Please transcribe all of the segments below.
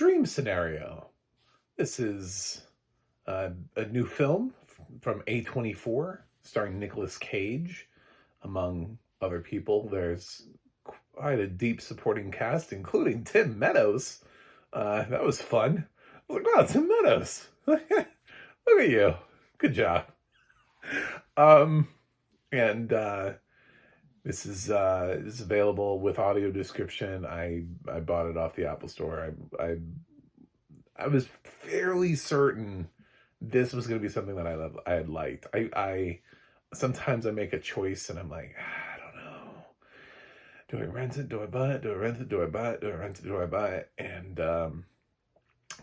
Dream Scenario. This is a new film from A24 starring Nicolas Cage, among other people. There's quite a deep supporting cast, including Tim Meadows. That was fun. I was like, wow, Tim Meadows. Look at you. Good job. Um, and this is available with audio description. I bought it off the Apple Store. I was fairly certain this was going to be something that I had liked. I sometimes I make a choice and I'm like, I don't know. Do I rent it? Do I buy it? Do I rent it? Do I buy it? Do I rent it? Do I buy it? And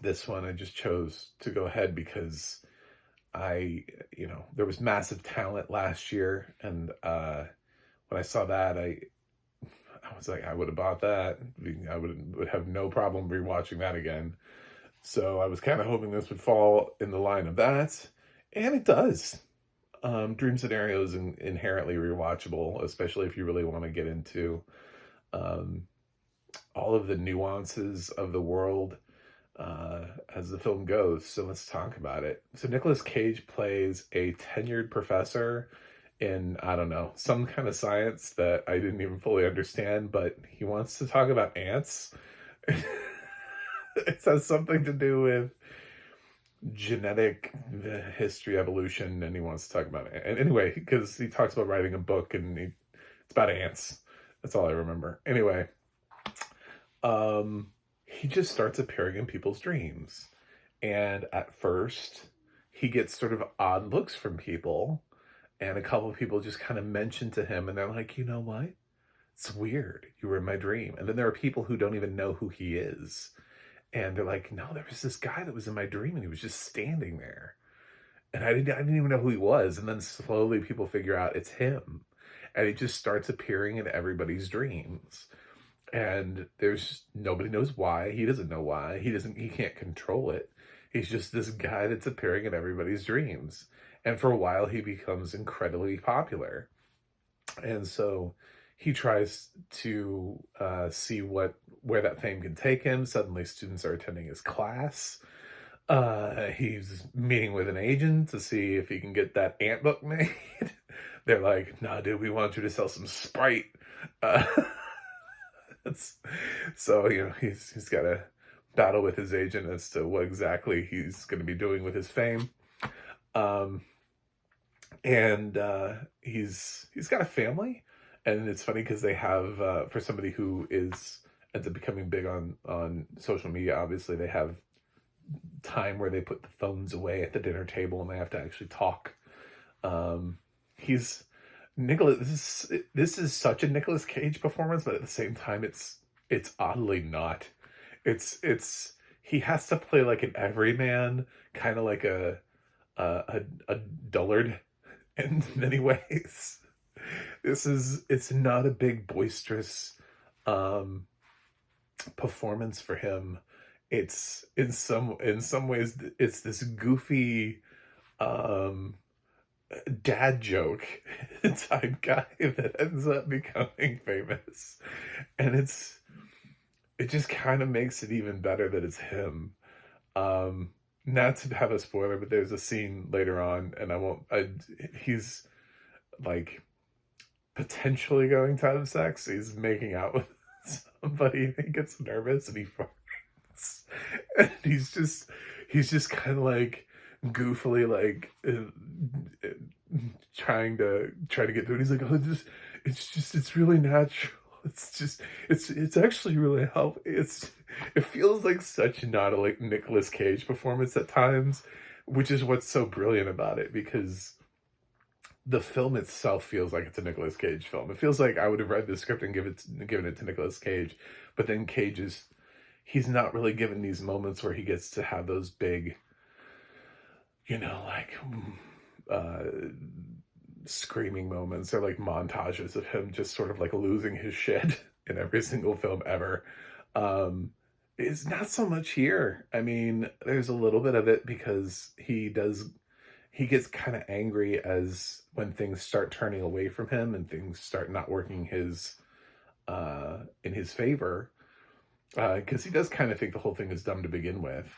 this one I just chose to go ahead because there was massive talent last year, and when I saw that, I was like, I would have bought that. I would have no problem rewatching that again. So I was kind of hoping this would fall in the line of that, and it does. Dream Scenario is inherently rewatchable, especially if you really want to get into um, all of the nuances of the world as the film goes. So let's talk about it. So Nicolas Cage plays a tenured professor in, I don't know, some kind of science that I didn't even fully understand, but he wants to talk about ants. It has something to do with genetic history, evolution, and he wants to talk about it. And anyway, because he talks about writing a book and it's about ants. That's all I remember. Anyway, he just starts appearing in people's dreams. And at first, he gets sort of odd looks from people. And a couple of people just kind of mention to him, and they're like, you know what? It's weird. You were in my dream. And then there are people who don't even know who he is. And they're like, no, there was this guy that was in my dream and he was just standing there. And I didn't even know who he was. And then slowly people figure out it's him. And he just starts appearing in everybody's dreams. And nobody knows why. He doesn't know why. He can't control it. He's just this guy that's appearing in everybody's dreams. And for a while he becomes incredibly popular. And so he tries to see where that fame can take him. Suddenly students are attending his class. He's meeting with an agent to see if he can get that ant book made. They're like, nah, dude, we want you to sell some Sprite. Uh, so, he's got to battle with his agent as to what exactly he's going to be doing with his fame. And he's got a family. And it's funny because they have, for somebody who ends up becoming big on social media, obviously they have time where they put the phones away at the dinner table and they have to actually talk. Nicholas. This is such a Nicolas Cage performance, but at the same time, it's oddly not. He has to play like an everyman, kind of like a dullard in many ways. It's not a big boisterous performance for him. It's in some ways it's this goofy dad joke type guy that ends up becoming famous, and it just kind of makes it even better that it's him. Not to have a spoiler, but there's a scene later on, and he's like potentially going to have sex. He's making out with somebody, and he gets nervous and he farts. And he's just kind of like goofily like trying to get through it. He's like, oh, it's really natural. It's actually really helpful. It feels like such not a like Nicolas Cage performance at times, which is what's so brilliant about it, because the film itself feels like it's a Nicolas Cage film. It feels like I would have read the script and given it to Nicolas Cage, but then he's not really given these moments where he gets to have those big, like screaming moments, or like montages of him just sort of like losing his shit in every single film ever. It's not so much here. I mean, there's a little bit of it because he gets kind of angry as when things start turning away from him and things start not working in his favor. because he does kind of think the whole thing is dumb to begin with.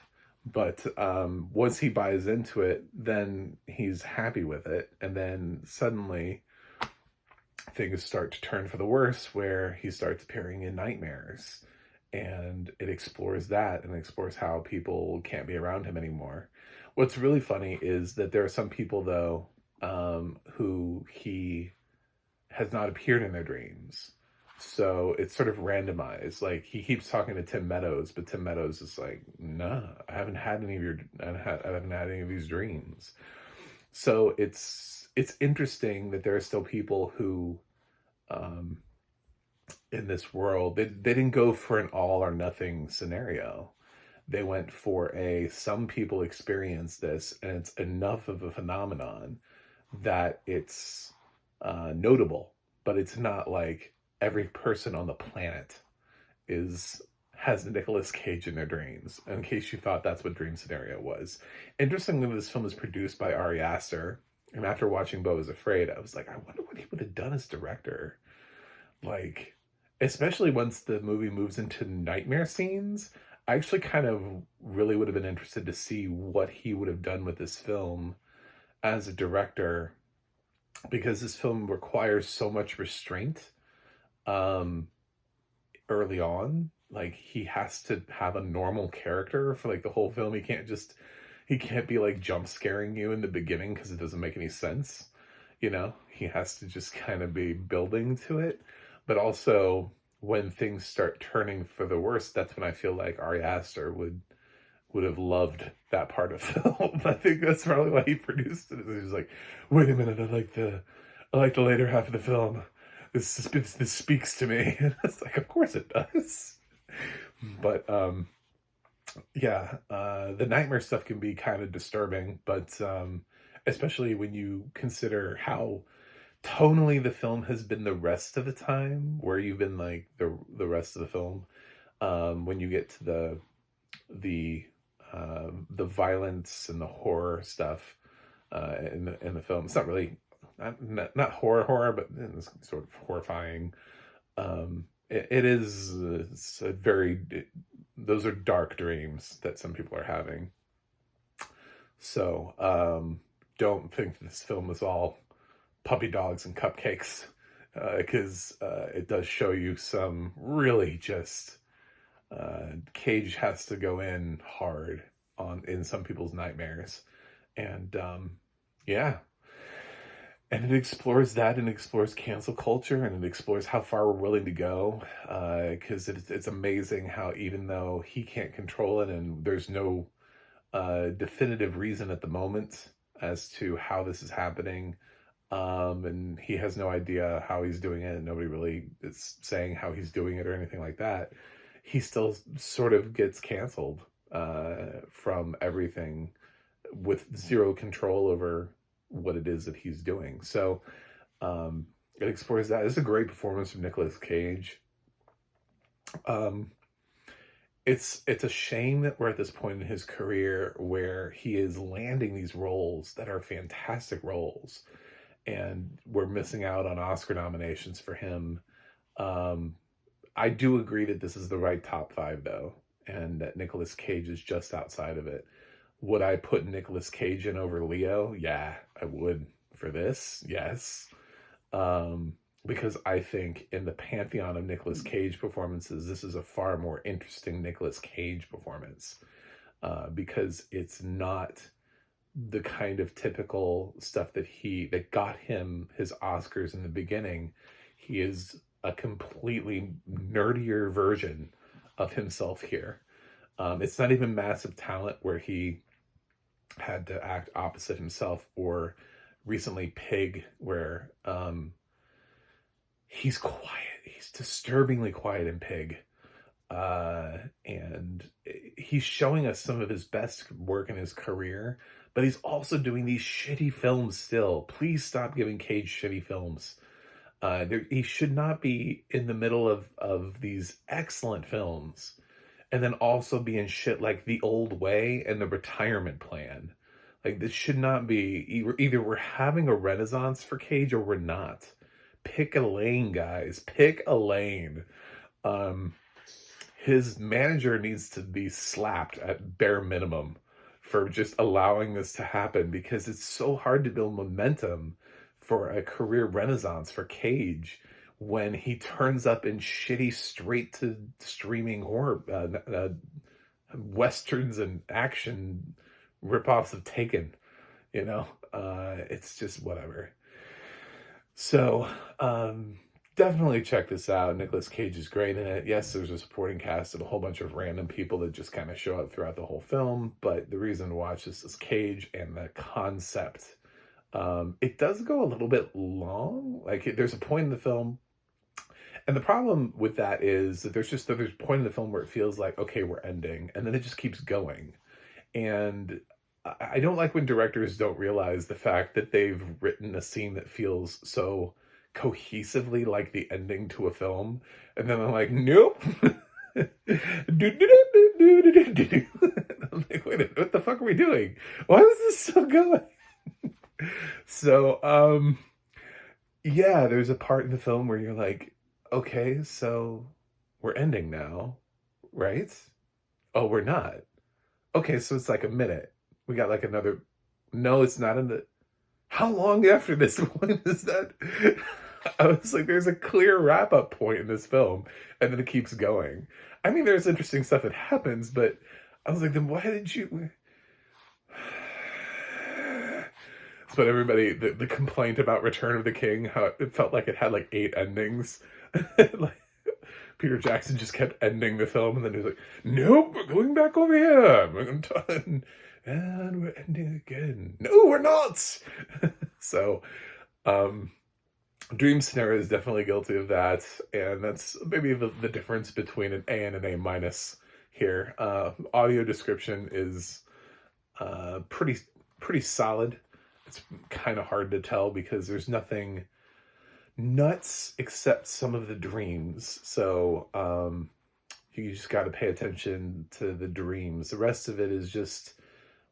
But once he buys into it, then he's happy with it. And then suddenly things start to turn for the worse, where he starts appearing in nightmares. And it explores that and explores how people can't be around him anymore. What's really funny is that there are some people, though, who he has not appeared in their dreams. So it's sort of randomized. Like, he keeps talking to Tim Meadows, but Tim Meadows is like, "Nah, I haven't had any of your, I haven't had any of these dreams." So it's interesting that there are still people who, um, in this world, they didn't go for an all or nothing scenario. They went for a, some people experience this, and it's enough of a phenomenon that it's notable, but it's not like every person on the planet is has Nicolas Cage in their dreams. In case you thought that's what Dream Scenario was. Interestingly, this film is produced by Ari Aster, and after watching Beau is Afraid, I was like, I wonder what he would have done as director. Like, especially once the movie moves into nightmare scenes, I actually kind of really would have been interested to see what he would have done with this film as a director, because this film requires so much restraint um early on. Like, he has to have a normal character for like the whole film. He can't be like jump scaring you in the beginning because it doesn't make any sense. He has to just kind of be building to it. But also, when things start turning for the worse, that's when I feel like Ari Aster would have loved that part of film. I think that's probably why he produced it. He was like, "Wait a minute, I like the later half of the film. This speaks to me." And it's like, of course it does. But yeah, the nightmare stuff can be kind of disturbing, but especially when you consider how tonally the film has been the rest of the time, where you've been like the rest of the film. When you get to the the violence and the horror stuff in the film, it's not really not horror, but it's sort of horrifying. It is it's a very those are dark dreams that some people are having. So don't think this film is all puppy dogs and cupcakes, because it does show you some really just Cage has to go in hard in some people's nightmares. And yeah, and it explores that, and explores cancel culture, and it explores how far we're willing to go, because it's amazing how, even though he can't control it and there's no definitive reason at the moment as to how this is happening, and he has no idea how he's doing it, and nobody really is saying how he's doing it or anything like that, he still sort of gets canceled from everything, with zero control over what it is that he's doing. So it explores that. It's a great performance from Nicolas Cage. It's a shame that we're at this point in his career where he is landing these roles that are fantastic roles, and we're missing out on Oscar nominations for him. I do agree that this is the right top 5, though, and that Nicolas Cage is just outside of it. Would I put Nicolas Cage in over Leo? Yeah, I would for this. Yes. Because I think in the pantheon of Nicolas Cage performances, this is a far more interesting Nicolas Cage performance, because it's not the kind of typical stuff that got him his Oscars in the beginning. He is a completely nerdier version of himself here. It's not even massive talent where he had to act opposite himself, or recently Pig, where he's quiet. He's disturbingly quiet in Pig. And he's showing us some of his best work in his career, but he's also doing these shitty films still. Please stop giving Cage shitty films. He should not be in the middle of these excellent films and then also be in shit like The Old Way and The Retirement Plan. Like, this should not be. Either we're having a renaissance for Cage or we're not. Pick a lane, guys. Pick a lane. his manager needs to be slapped at bare minimum for just allowing this to happen, because it's so hard to build momentum for a career renaissance for Cage when he turns up in shitty straight to streaming horror westerns and action ripoffs of Taken. You know, it's just whatever. So, definitely check this out. Nicolas Cage is great in it. Yes, there's a supporting cast of a whole bunch of random people that just kind of show up throughout the whole film. But the reason to watch this is Cage and the concept. It does go a little bit long. Like, there's a point in the film, and the problem with that is that there's a point in the film where it feels like, okay, we're ending, and then it just keeps going. And I don't like when directors don't realize the fact that they've written a scene that feels so cohesively like the ending to a film, and then I'm like, nope. I'm like, wait, what the fuck are we doing? Why is this still going? So, yeah, there's a part in the film where you're like, okay, so we're ending now, right? Oh, we're not. Okay, so it's like a minute. We got like another. No, it's not in the. How long after this point is that? I was like, there's a clear wrap up point in this film, and then it keeps going. I mean, there's interesting stuff that happens, but I was like, then why did you? But everybody, the complaint about Return of the King, how it felt like it had like 8 endings. Like, Peter Jackson just kept ending the film, and then he was like, nope, we're going back over here. We're done. And we're ending again. No, we're not. So, Dream Scenario is definitely guilty of that. And that's maybe the difference between an A and an A minus here. Audio description is pretty solid. It's kind of hard to tell because there's nothing nuts except some of the dreams. So you just got to pay attention to the dreams. The rest of it is just,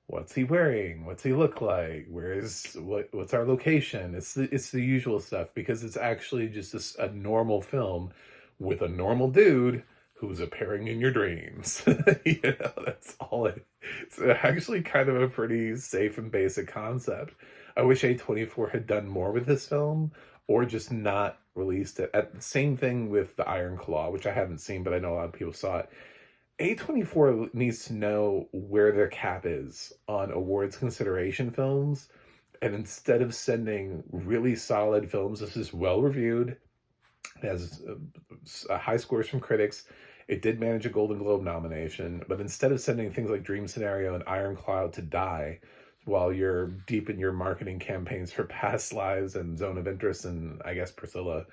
what's he wearing? What's he look like? What's our location? It's the usual stuff, because it's actually just a normal film with a normal dude who's appearing in your dreams. You know, that's all it's actually kind of a pretty safe and basic concept. I wish A24 had done more with this film, or just not released it. Same thing with The Iron Claw, which I haven't seen, but I know a lot of people saw it. A24 needs to know where their cap is on awards consideration films, and instead of sending really solid films, this is well reviewed, it has high scores from critics. It did manage a Golden Globe nomination, but instead of sending things like Dream Scenario and Iron Cloud to die while you're deep in your marketing campaigns for Past Lives and Zone of Interest and, I guess, Priscilla,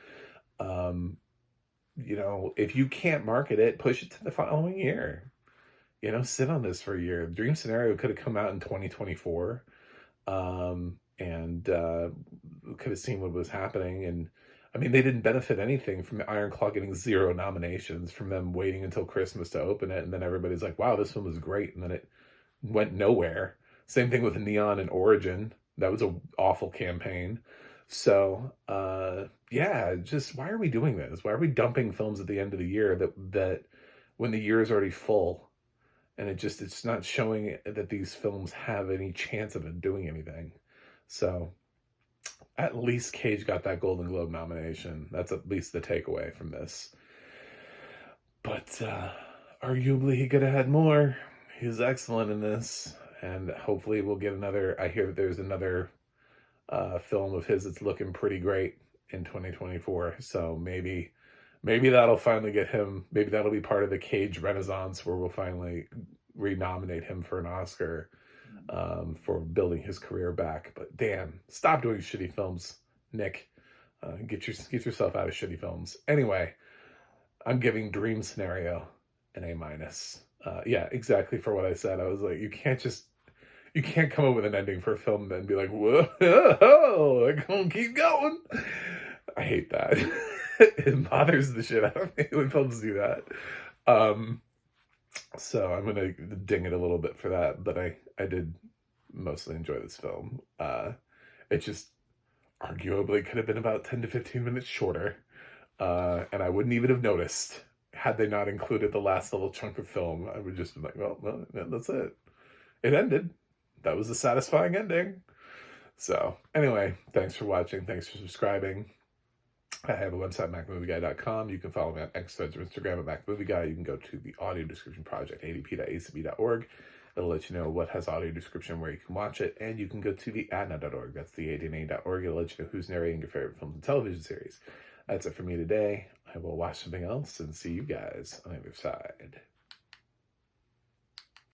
you know, if you can't market it, push it to the following year. You know, sit on this for a year. Dream Scenario could have come out in 2024, and could have seen what was happening. And I mean, they didn't benefit anything from Iron Claw getting 0 nominations, from them waiting until Christmas to open it, and then everybody's like, wow, this film is great, and then it went nowhere. Same thing with Neon and Origin. That was an awful campaign. So, yeah, just why are we doing this? Why are we dumping films at the end of the year that when the year is already full, and it's not showing that these films have any chance of doing anything. So at least Cage got that Golden Globe nomination. That's at least the takeaway from this. But arguably he could have had more. He was excellent in this, and hopefully we'll get another. I hear that there's another film of his that's looking pretty great in 2024. So maybe that'll finally get him. Maybe that'll be part of the Cage renaissance, where we'll finally renominate him for an Oscar for building his career back. But damn, stop doing shitty films, Nick. Get yourself out of shitty films. Anyway, I'm giving Dream Scenario an A minus. Yeah, exactly for what I said. I was like, you can't come up with an ending for a film and then be like, whoa, I'm gonna keep going. I hate that. It bothers the shit out of me when films do that. So I'm gonna ding it a little bit for that, but I did mostly enjoy this film. It just arguably could have been about 10 to 15 minutes shorter, and I wouldn't even have noticed. had they not included the last little chunk of film, I would just be like, well, that's it. It ended. That was a satisfying ending. So anyway, thanks for watching. Thanks for subscribing. I have a website, MacMovieGuy.com. You can follow me on X, Threads, or Instagram at MacMovieGuy. You can go to the audio description project, adp.acb.org. It'll let you know what has audio description, where you can watch it, and you can go to the ADNA.org. That's the ADNA.org. It'll let you know who's narrating your favorite films and television series. That's it for me today. I will watch something else and see you guys on the other side.